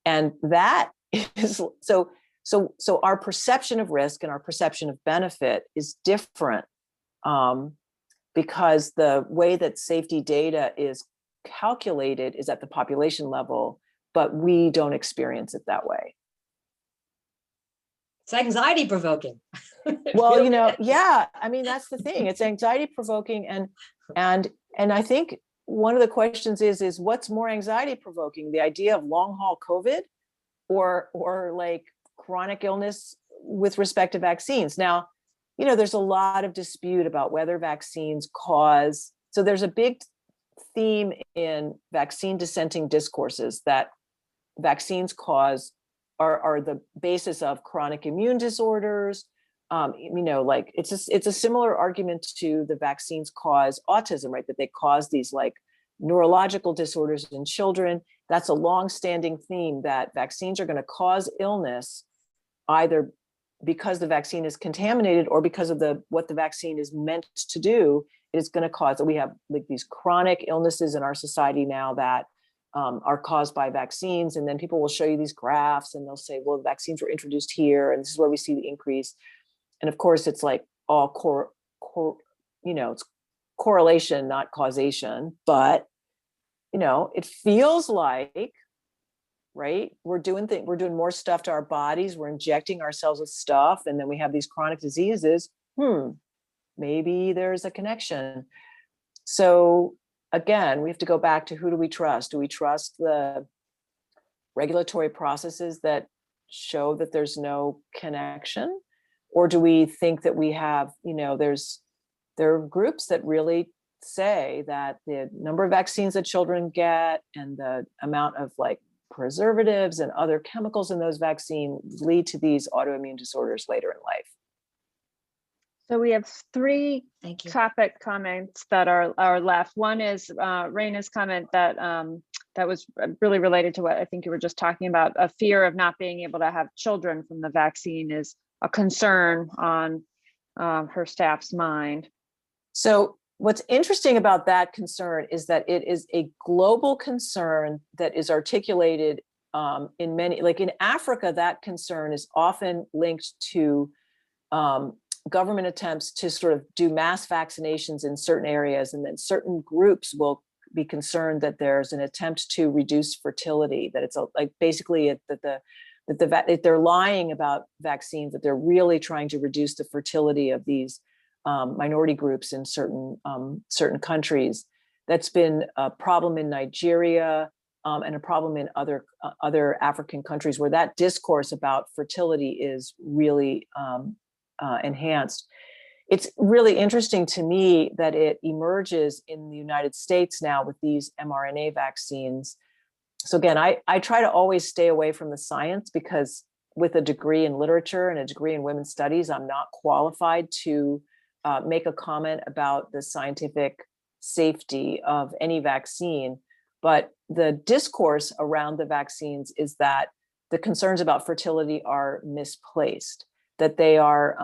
And that is, so our perception of risk and our perception of benefit is different, because the way that safety data is calculated is at the population level, but we don't experience it that way. It's anxiety provoking. Well, yeah, I mean, that's the thing. It's anxiety provoking. And I think one of the questions is what's more anxiety provoking, the idea of long haul COVID or like chronic illness with respect to vaccines? Now, there's a lot of dispute about whether vaccines cause, so there's a big theme in vaccine dissenting discourses that vaccines are the basis of chronic immune disorders. Like it's a similar argument to the vaccines cause autism, right? That they cause these like neurological disorders in children. That's a long-standing theme that vaccines are going to cause illness either because the vaccine is contaminated or because of what the vaccine is meant to do. It is going to cause, we have like these chronic illnesses in our society now that are caused by vaccines. And then people will show you these graphs and they'll say, well, the vaccines were introduced here and this is where we see the increase. And of course, it's like all it's correlation, not causation. But it feels like, right, we're doing more stuff to our bodies. We're injecting ourselves with stuff, and then we have these chronic diseases. Maybe there's a connection. So again, we have to go back to who do we trust? Do we trust the regulatory processes that show that there's no connection? Or do we think that we have, there are groups that really say that the number of vaccines that children get and the amount of like preservatives and other chemicals in those vaccines lead to these autoimmune disorders later in life? So we have three topic comments that are left. One is Raina's comment that that was really related to what I think you were just talking about. A fear of not being able to have children from the vaccine is a concern on her staff's mind. So what's interesting about that concern is that it is a global concern that is articulated in many, like in Africa, that concern is often linked to government attempts to sort of do mass vaccinations in certain areas, and then certain groups will be concerned that there's an attempt to reduce fertility, that it's basically that they're lying about vaccines, that they're really trying to reduce the fertility of these minority groups in certain countries. That's been a problem in Nigeria and a problem in other African countries where that discourse about fertility is really enhanced. It's really interesting to me that it emerges in the United States now with these mRNA vaccines. So again, I try to always stay away from the science because with a degree in literature and a degree in women's studies, I'm not qualified to make a comment about the scientific safety of any vaccine. But the discourse around the vaccines is that the concerns about fertility are misplaced, that they are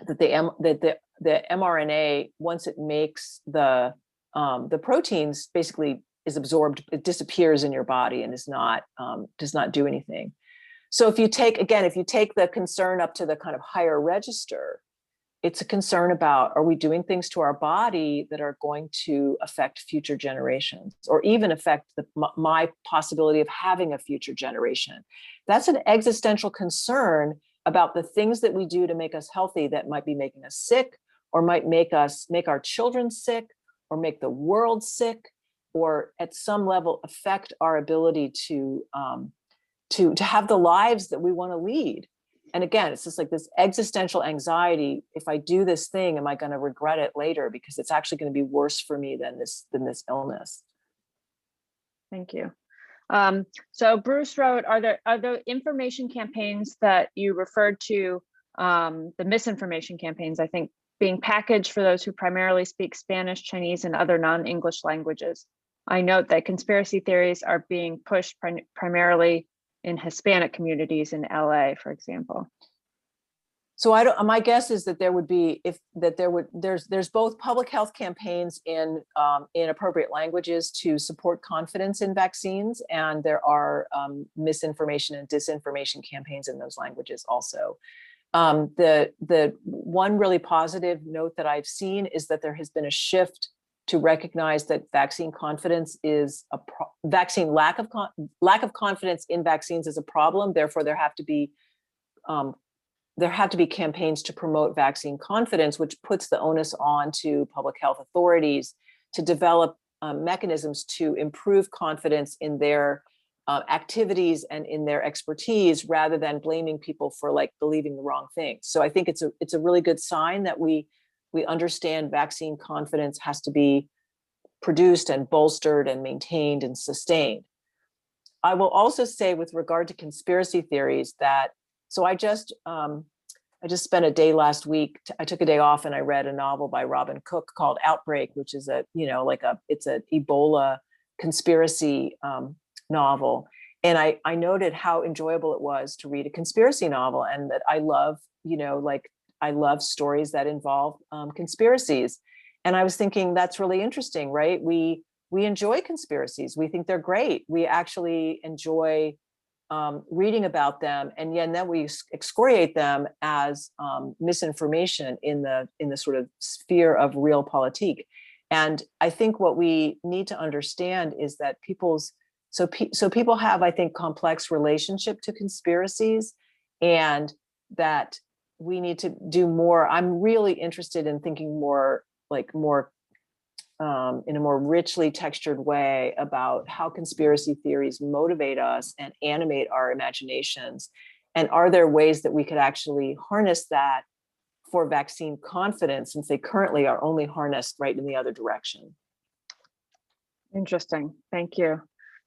that the mRNA, once it makes the proteins, basically is absorbed, it disappears in your body and is not does not do anything. So if you take the concern up to the kind of higher register, it's a concern about, are we doing things to our body that are going to affect future generations, or even affect my possibility of having a future generation? That's an existential concern about the things that we do to make us healthy that might be making us sick, or might make our children sick, or make the world sick, or at some level affect our ability to have the lives that we want to lead. And again, it's just like this existential anxiety. If I do this thing, am I going to regret it later? Because it's actually going to be worse for me than this illness. Thank you. So Bruce wrote, are there information campaigns that you referred to, the misinformation campaigns, I think, being packaged for those who primarily speak Spanish, Chinese, and other non-English languages? I note that conspiracy theories are being pushed primarily in Hispanic communities in LA, for example. So my guess is that there's both public health campaigns in appropriate languages to support confidence in vaccines, and there are misinformation and disinformation campaigns in those languages also. The one really positive note that I've seen is that there has been a shift to recognize that vaccine confidence is lack of confidence in vaccines is a problem. Therefore, there have to be campaigns to promote vaccine confidence, which puts the onus on to public health authorities to develop mechanisms to improve confidence in their activities and in their expertise, rather than blaming people for believing the wrong thing. So I think it's a really good sign that we understand vaccine confidence has to be produced and bolstered and maintained and sustained. I will also say, with regard to conspiracy theories, that I just spent a day last week. I took a day off and I read a novel by Robin Cook called Outbreak, which is it's an Ebola conspiracy novel. And I noted how enjoyable it was to read a conspiracy novel, and that I love, I love stories that involve conspiracies. And I was thinking, that's really interesting, right? We enjoy conspiracies. We think they're great. We actually enjoy reading about them, and then we excoriate them as misinformation in the sort of sphere of realpolitik. And I think what we need to understand is that people have, I think, complex relationship to conspiracies, and that we need to do more. I'm really interested in thinking more in a more richly textured way about how conspiracy theories motivate us and animate our imaginations. And are there ways that we could actually harness that for vaccine confidence, since they currently are only harnessed right in the other direction? Interesting. Thank you.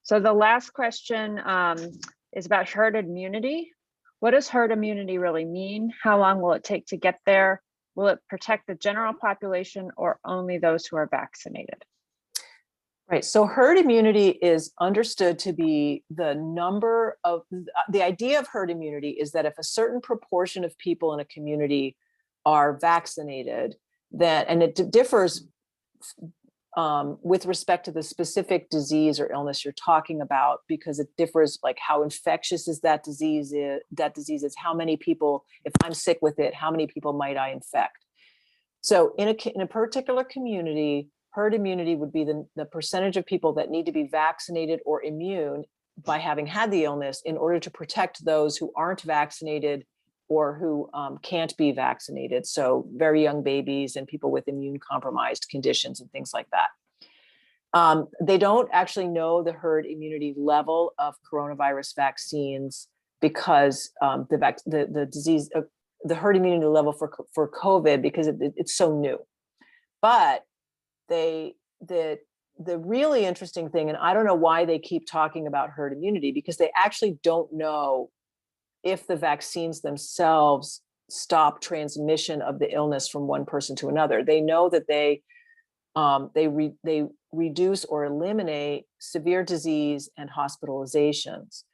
So the last question is about herd immunity. What does herd immunity really mean? How long will it take to get there? Will it protect the general population or only those who are vaccinated? Right. So herd immunity is understood to be the idea of herd immunity is that if a certain proportion of people in a community are vaccinated, and it differs with respect to the specific disease or illness you're talking about, because it differs how infectious is that disease is, how many people, if I'm sick with it, how many people might I infect? So in a particular community, herd immunity would be the percentage of people that need to be vaccinated or immune by having had the illness in order to protect those who aren't vaccinated or who can't be vaccinated. So very young babies and people with immune compromised conditions and things like that. They don't actually know the herd immunity level of coronavirus vaccines, because the disease, the herd immunity level for COVID, because it's so new. But the really interesting thing, and I don't know why they keep talking about herd immunity, because they actually don't know if the vaccines themselves stop transmission of the illness from one person to another. They know that they reduce or eliminate severe disease and hospitalizations.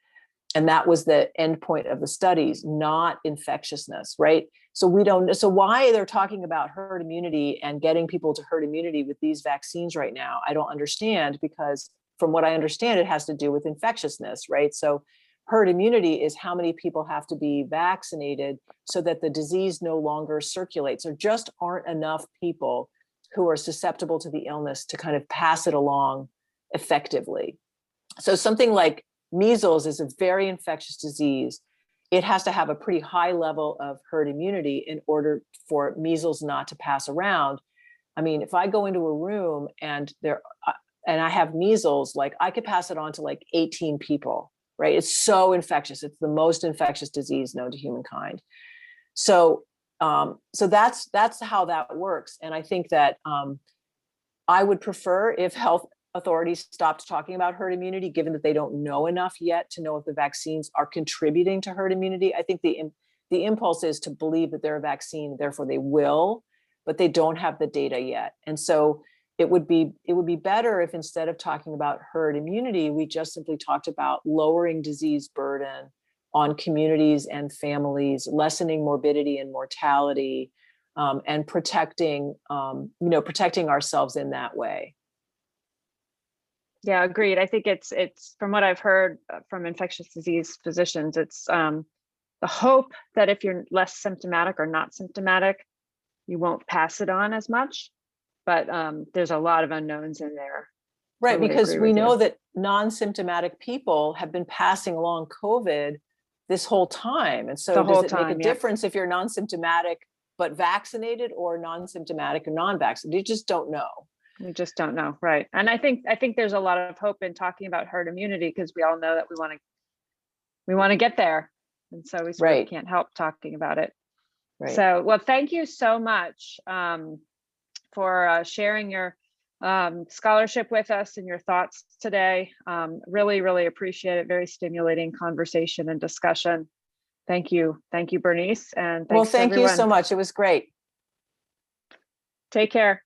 And that was the endpoint of the studies, not infectiousness, right? So we don't. So why they're talking about herd immunity and getting people to herd immunity with these vaccines right now, I don't understand, because from what I understand, it has to do with infectiousness, right? So herd immunity is how many people have to be vaccinated so that the disease no longer circulates. There just aren't enough people who are susceptible to the illness to kind of pass it along effectively. So something like measles is a very infectious disease. It has to have a pretty high level of herd immunity in order for measles not to pass around. I mean, if I go into a room and I have measles, like I could pass it on to like 18 people, right? It's so infectious. It's the most infectious disease known to humankind. So that's how that works. And I think that I would prefer if health authorities stopped talking about herd immunity, given that they don't know enough yet to know if the vaccines are contributing to herd immunity. I think the impulse is to believe that they're a vaccine, therefore they will, but they don't have the data yet. And so it would be better if instead of talking about herd immunity, we just simply talked about lowering disease burden on communities and families, lessening morbidity and mortality, and protecting ourselves in that way. Yeah, agreed. I think it's from what I've heard from infectious disease physicians, it's the hope that if you're less symptomatic or not symptomatic, you won't pass it on as much. But there's a lot of unknowns in there. Right, Totally because agree we with know you. that non-symptomatic people have been passing along COVID this whole time. And so The whole does it make a time, yeah. difference if you're non-symptomatic but vaccinated or non-symptomatic or non-vaccinated? You just don't know. We just don't know, right? And I think there's a lot of hope in talking about herd immunity because we all know that we want to get there, and so we sort of can't help talking about it. Right. So, well, thank you so much for sharing your scholarship with us and your thoughts today. Really, really appreciate it. Very stimulating conversation and discussion. Thank you, Bernice, and thanks thank everyone. you so much. It was great. Take care.